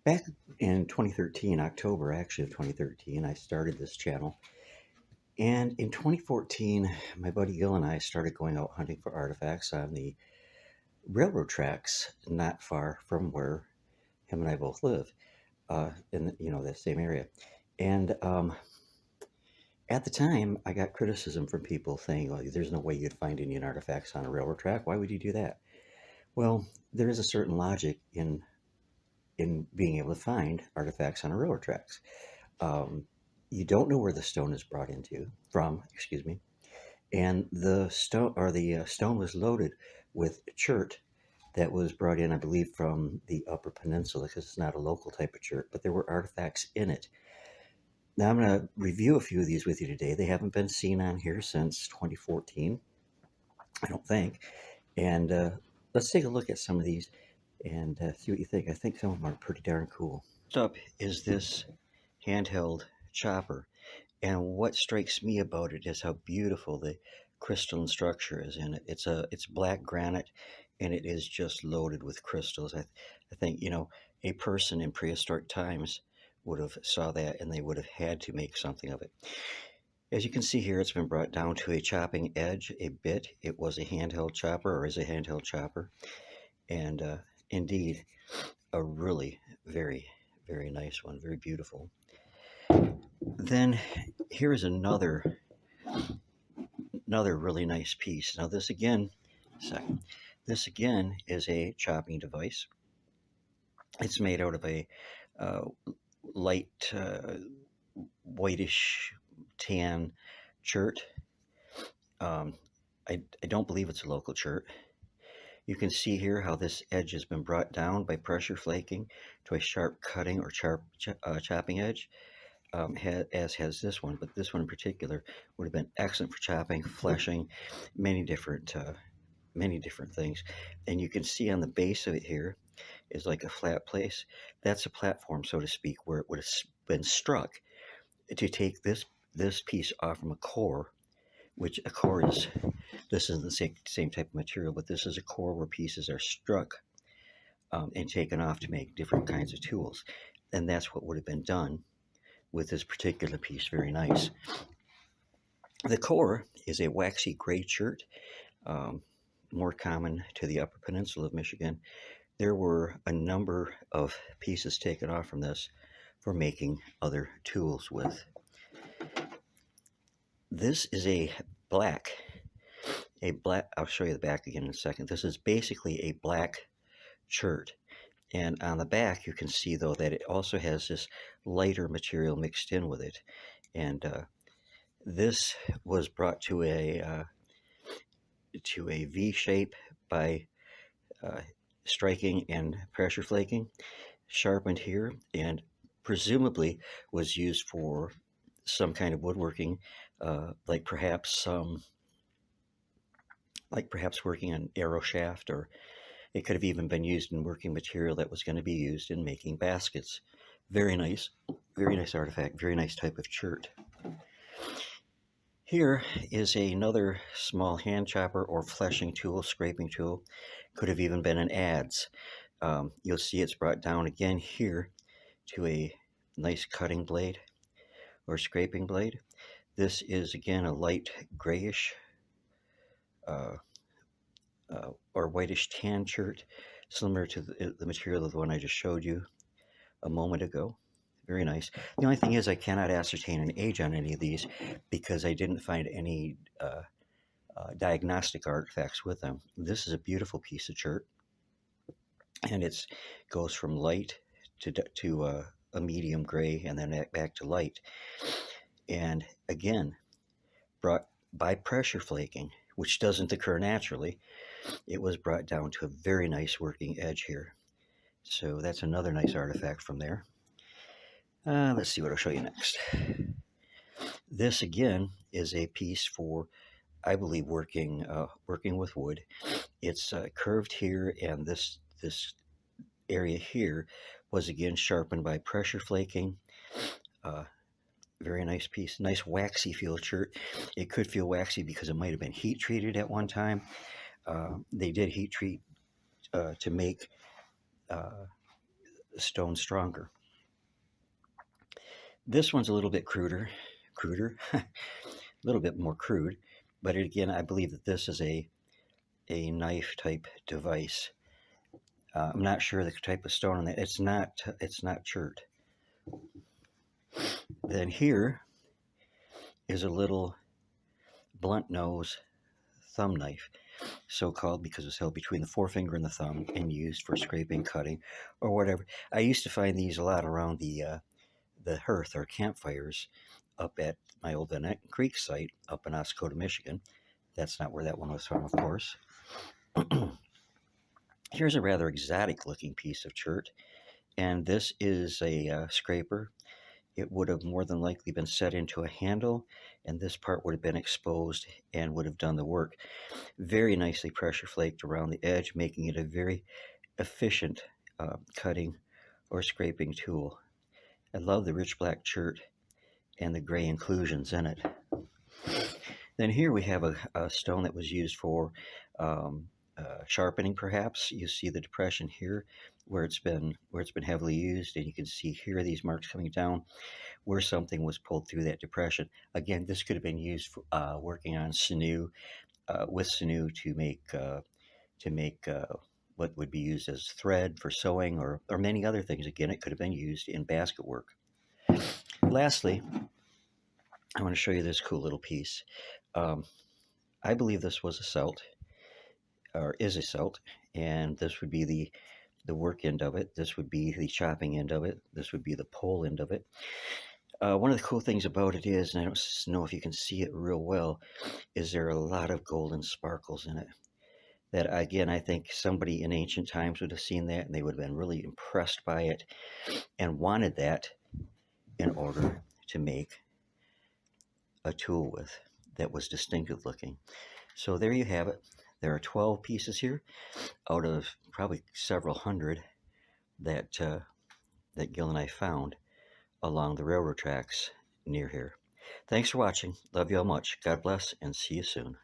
Back in 2013, October actually of 2013, I started this channel. And in 2014, my buddy Gil and I started going out hunting for artifacts on the railroad tracks not far from where him and I both live, in the same area. And at the time, I got criticism from people saying, "Well, there's no way you'd find Indian artifacts on a railroad track. Why would you do that?" Well, there is a certain logic in being able to find artifacts on a railroad tracks. Um, you don't know where the stone is brought into from, excuse me, and the stone was loaded with chert that was brought in, I believe, from the Upper Peninsula because it's not a local type of chert, but there were artifacts in it. Now I'm going to review a few of these with you today. They haven't been seen on here since 2014, I don't think, and let's take a look at some of these and see what you think. I think some of them are pretty darn cool. First up is this handheld chopper. And what strikes me about it is how beautiful the crystalline structure is in it. It's black granite, and it is just loaded with crystals. I think a person in prehistoric times would have saw that, and they would have had to make something of it. As you can see here, it's been brought down to a chopping edge a bit. It was a handheld chopper, or is a handheld chopper, and indeed a really very very nice one, very beautiful. Then here is another really nice piece. Now this again is a chopping device. It's made out of a uh, light whitish tan chert. I don't believe it's a local chert. You can see here how this edge has been brought down by pressure flaking to a sharp cutting or chopping edge, as has this one, but this one in particular would have been excellent for chopping, fleshing, many different things. And you can see on the base of it here is like a flat place. That's a platform, so to speak, where it would have been struck to take this piece off from a core, which a core is. This isn't the same type of material, but this is a core where pieces are struck and taken off to make different kinds of tools. And that's what would have been done with this particular piece. Very nice. The core is a waxy gray chert, um, more common to the Upper Peninsula of Michigan. There were a number of pieces taken off from this for making other tools with. This is black, I'll show you the back again in a second. This is basically a black chert. And on the back, you can see, though, that it also has this lighter material mixed in with it. And this was brought to a V shape by uh, striking and pressure flaking, sharpened here, and presumably was used for some kind of woodworking, like perhaps working on arrow shaft, or it could have even been used in working material that was going to be used in making baskets. Very nice artifact, very nice type of chert. Here is another small hand chopper or fleshing tool, scraping tool. Could have even been an adze. You'll see it's brought down again here to a nice cutting blade or scraping blade. This is again a light grayish uh, or whitish tan chert, similar to the material of the one I just showed you a moment ago. Very nice. The only thing is I cannot ascertain an age on any of these because I didn't find any diagnostic artifacts with them. This is a beautiful piece of chert, and it goes from light to a medium gray and then back to light. And again, brought by pressure flaking, which doesn't occur naturally. It was brought down to a very nice working edge here. So that's another nice artifact from there. Let's see what I'll show you next. This again is a piece for, I believe, working with wood. It's curved here, and this area here was again sharpened by pressure flaking. Very nice piece, nice waxy feel chert. It could feel waxy because it might have been heat treated at one time. They did heat treat to make stone stronger. This one's a little bit cruder, a little bit more crude, but again, I believe that this is a knife type device. I'm not sure the type of stone on that. It's not chert. Then here is a little blunt nose thumb knife, so called because it's held between the forefinger and the thumb and used for scraping, cutting, or whatever. I used to find these a lot around the hearth or campfires up at my old Van Etten Creek site up in Oscoda, Michigan. That's not where that one was from, of course. Here's a rather exotic looking piece of chert, and this is a scraper. It would have more than likely been set into a handle, and this part would have been exposed and would have done the work. Very nicely pressure flaked around the edge, making it a very efficient cutting or scraping tool. I love the rich black chert and the gray inclusions in it. Then here we have a stone that was used for sharpening, perhaps. You see the depression here where it's been heavily used, and you can see here these marks coming down where something was pulled through that depression. Again, this could have been used for working on sinew, with sinew to make what would be used as thread for sewing or many other things. Again, it could have been used in basket work. Lastly, I want to show you this cool little piece. I believe this was a celt, or is a celt, and this would be the work end of it. This would be the chopping end of it. This would be the pole end of it. One of the cool things about it is, and I don't know if you can see it real well, is there are a lot of golden sparkles in it. That again, I think somebody in ancient times would have seen that and they would have been really impressed by it and wanted that in order to make a tool with that was distinctive looking. So there you have it. There are 12 pieces here out of probably several hundred that Gil and I found along the railroad tracks near here. Thanks for watching. Love you all much. God bless and see you soon.